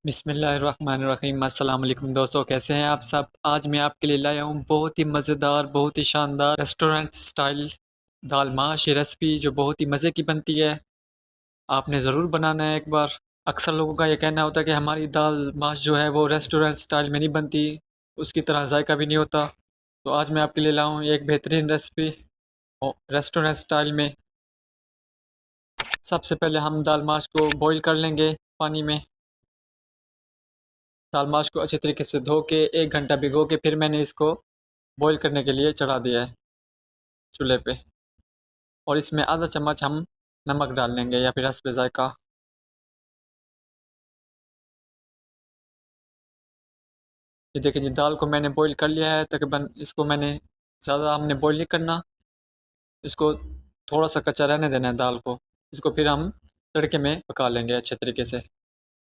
बिस्मिल्लाहिर्रहमानिर्रहीम। अस्सलाम वालेकुम दोस्तों, कैसे हैं आप सब। आज मैं आपके लिए लाया हूँ बहुत ही मज़ेदार, बहुत ही शानदार रेस्टोरेंट स्टाइल दाल माश। ये रेसिपी जो बहुत ही मज़े की बनती है, आपने ज़रूर बनाना है एक बार। अक्सर लोगों का ये कहना होता है कि हमारी दाल माश जो है वो रेस्टोरेंट स्टाइल में नहीं बनती, उसकी तरह जायका भी नहीं होता। तो आज मैं आपके लिए लाया हूँ एक बेहतरीन रेसिपी रेस्टोरेंट स्टाइल में। सबसे पहले हम दाल माश को बॉईल कर लेंगे पानी में। दाल माश को अच्छी तरीके से धो के 1 घंटा भिगो के फिर मैंने इसको बॉईल करने के लिए चढ़ा दिया है चूल्हे पे। और इसमें आधा चम्मच हम नमक डाल लेंगे या फिर हस्बे जायका। ये देखिए जी, दाल को मैंने बॉईल कर लिया है तकरीबन। इसको मैंने ज़्यादा हमने बॉईल नहीं करना, इसको थोड़ा सा कच्चा रहने देना है दाल को। इसको फिर हम तड़के में पका लेंगे अच्छे तरीके से।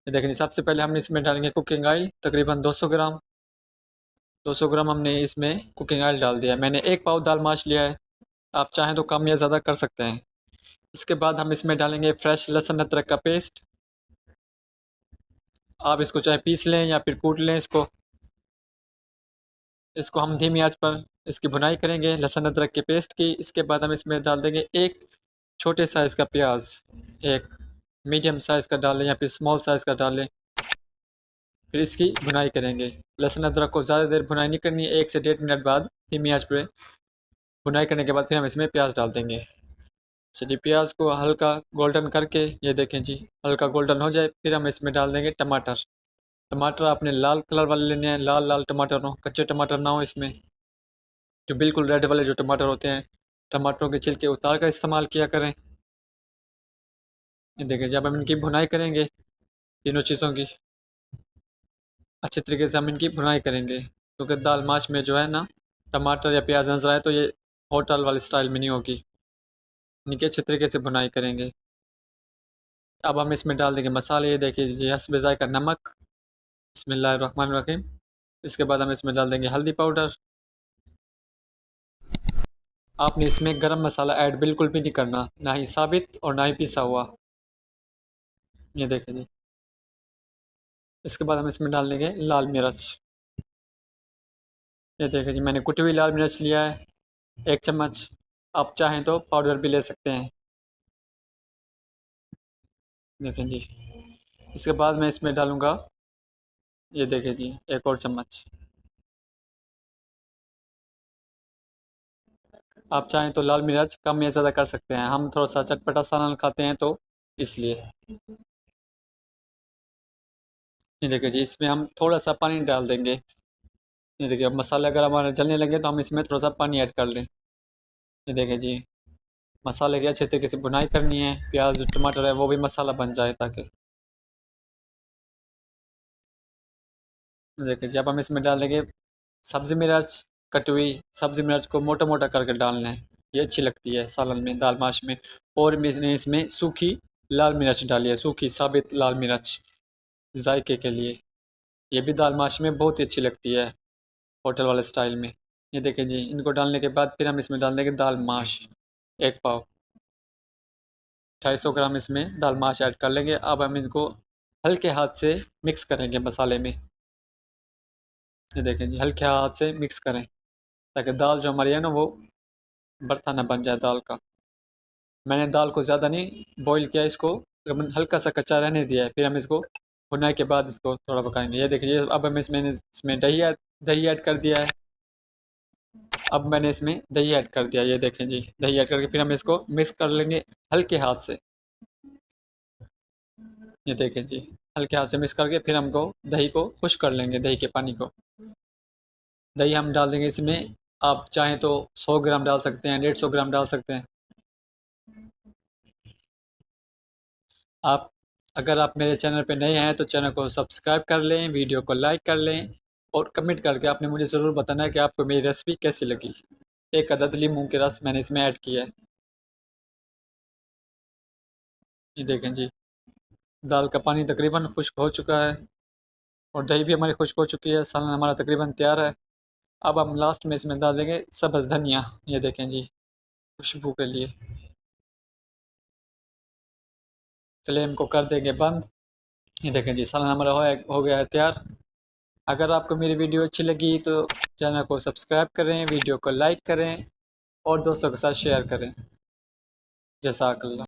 ये देखिए, सबसे पहले हम इसमें डालेंगे कुकिंग ऑयल तकरीबन 200 ग्राम। 200 ग्राम हमने इसमें कुकिंग ऑयल डाल दिया है। मैंने 1 पाव दाल माश लिया है, आप चाहें तो कम या ज़्यादा कर सकते हैं। इसके बाद हम इसमें डालेंगे फ्रेश लहसुन अदरक का पेस्ट। आप इसको चाहे पीस लें या फिर कूट लें इसको। इसको हम धीमी आंच पर इसकी भुनाई करेंगे लहसुन अदरक के पेस्ट की। इसके बाद हम इसमें डाल देंगे एक छोटे साइज़ का प्याज, एक मीडियम साइज़ का डालें या फिर स्मॉल साइज़ का डालें। फिर इसकी भुनाई करेंगे। लहसुन अदरक को ज़्यादा देर भुनाई नहीं करनी है, 1 से 1.5 मिनट बाद धीमी आंच पर भुनाई करने के बाद फिर हम इसमें प्याज डाल देंगे। अच्छा जी, प्याज को हल्का गोल्डन करके, ये देखें जी, हल्का गोल्डन हो जाए फिर हम इसमें डाल देंगे टमाटर। टमाटर आपने लाल कलर वाले लेने हैं, लाल लाल टमाटर हो, कच्चे टमाटर ना हो इसमें। जो बिल्कुल रेड वाले जो टमाटर होते हैं, टमाटरों के छिलके उतार कर इस्तेमाल किया करें। ये देखिए, जब हम इनकी भुनाई करेंगे तीनों चीज़ों की, अच्छे तरीके से हम इनकी भुनाई करेंगे, क्योंकि दाल माश में जो है ना, टमाटर या प्याज नजर आए तो ये होटल वाले स्टाइल में नहीं होगी। इनकी अच्छे तरीके से भुनाई करेंगे। अब हम इसमें डाल देंगे मसाले। ये देखिए जी, हस्बे जायका नमक। बिस्मिल्लाहिर्रहमानिर्रहीम। इसके बाद हम इसमें डाल देंगे हल्दी पाउडर। आपने इसमें गरम मसाला ऐड बिल्कुल भी नहीं करना, ना ही साबित और ना ही पिसा हुआ। ये देखिए जी। इसके बाद हम इसमें डाल देंगे लाल मिर्च। ये देखिए जी, मैंने कुटी हुई लाल मिर्च लिया है 1 चम्मच। आप चाहें तो पाउडर भी ले सकते हैं। देखें जी। इसके बाद मैं इसमें डालूँगा, ये देखिए जी, 1 और चम्मच। आप चाहें तो लाल मिर्च कम या ज़्यादा कर सकते हैं, हम थोड़ा सा चटपटा सालन खाते हैं तो इसलिए। ये देखिए जी, इसमें हम थोड़ा सा पानी डाल देंगे। ये देखिए, अब मसाले अगर हमारे जलने लगे तो हम इसमें थोड़ा सा पानी ऐड कर लें। ये देखिए जी, मसाले की अच्छे तरीके से भुनाई करनी है, प्याज टमाटर है वो भी मसाला बन जाए ताकि। देखिए जी, अब हम इसमें डाल देंगे सब्ज़ी मिर्च। कटी हुई सब्ज़ी मिर्च को मोटा मोटा करके डालना है, ये अच्छी लगती है सालन में, दाल माश में। और मैंने इसमें सूखी लाल मिर्च डाली है, सूखी साबित लाल मिर्च, जायके के लिए। ये भी दाल माश में बहुत ही अच्छी लगती है होटल वाले स्टाइल में। ये देखें जी, इनको डालने के बाद फिर हम इसमें डाल देंगे दाल माश 1 पाव। 250 ग्राम इसमें दाल माश ऐड कर लेंगे। अब हम इनको हल्के हाथ से मिक्स करेंगे मसाले में। ये देखें जी, हल्के हाथ से मिक्स करें ताकि दाल जो हमारी है ना वो बर्ता ना बन जाए दाल का। मैंने दाल को ज़्यादा नहीं बॉईल किया, इसको तकरीबन हल्का सा कच्चा रहने दिया है। फिर हम इसको भुनाई के बाद इसको थोड़ा पकाएंगे। ये देखिए, अब हम इसमें दही ऐड कर दिया है। अब मैंने इसमें दही ऐड कर दिया, ये देखें जी, दही ऐड करके फिर हम इसको मिक्स कर लेंगे हल्के हाथ से। ये देखें जी, हल्के हाथ से मिक्स करके फिर हमको दही को खुश कर लेंगे, दही के पानी को। दही हम डाल देंगे इसमें, आप चाहें तो 100 ग्राम डाल सकते हैं, 150 ग्राम डाल सकते हैं। आप अगर आप मेरे चैनल पे नए हैं तो चैनल को सब्सक्राइब कर लें, वीडियो को लाइक कर लें और कमेंट करके आपने मुझे ज़रूर बताना है कि आपको मेरी रेसिपी कैसी लगी। 1 अदद लीमू के रस मैंने इसमें ऐड किया है। ये देखें जी, दाल का पानी तकरीबन खुश्क हो चुका है और दही भी हमारी खुश्क हो चुकी है, सालन हमारा तकरीबन तैयार है। अब हम लास्ट में इसमें डाल देंगे सब्ज़ धनिया। ये देखें जी, खुशबू के लिए। फ्लेम को कर देंगे बंद ये देखें जी, सालन हमारा हो गया है तैयार। अगर आपको मेरी वीडियो अच्छी लगी तो चैनल को सब्सक्राइब करें, वीडियो को लाइक करें और दोस्तों के साथ शेयर करें। जज़ाकल्लाह।